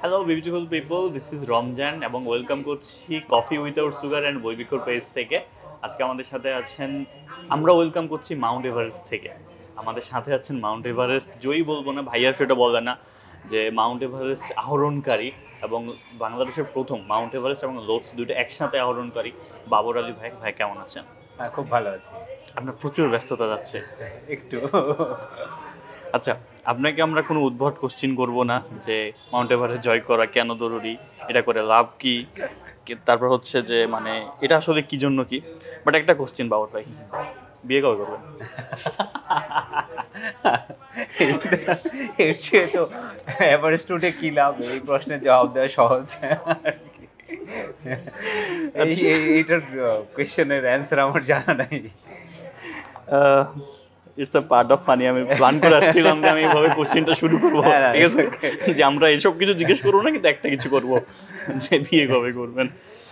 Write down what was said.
Hello beautiful people, this is Ramzan এবং welcome করছি coffee without sugar and বইবিকর page থেকে। আজকে আমাদের সাথে আছেন, আমরা ওয়েলকাম করছি মাউন্ট এভারেস্ট থেকে। আমাদের সাথে আছেন মাউন্ট এভারেস্ট জয়ী বলবো না, ভাইয়া সেটা বলবে না, যে মাউন্ট এভারেস্ট আহরণকারী এবং বাংলাদেশের প্রথম মাউন্ট এভারেস্ট এবং লোটস দুটো একসাথে আহরণকারী বাবর আলী ভাই। ভাই কেমন আছেন? খুব ভালো আছি। আপনার প্রচুর ব্যস্ততা যাচ্ছে একটু আচ্ছা, আপনাকে আমরা কোনো উদ্ভট কোশ্চিন করব না যে মাউন্ট এভারেস্ট জয় করা কেন জরুরি, এটা করে লাভ কি, তারপর হচ্ছে যে মানে এটা আসলে কি জন্য কি। বাট একটা কোশ্চিন বাবর ভাই, বিয়ে কবে করবেন? এর চেয়ে তো এভারেস্ট উঠে কি লাভ, এই প্রশ্নের জবাব দেওয়া সহজ। এইটার কোয়েশ্চেনের অ্যান্সার আমার জানা নাই। It's a part of funny. আমি প্ল্যান করে আসছিলাম যে আমি এইভাবে কোশ্চেনটা শুরু করবো, ঠিক আছে, যে আমরা এসব কিছু জিজ্ঞেস করবো না, কিন্তু একটা কিছু করবো যে বিয়ে কবে করবেন।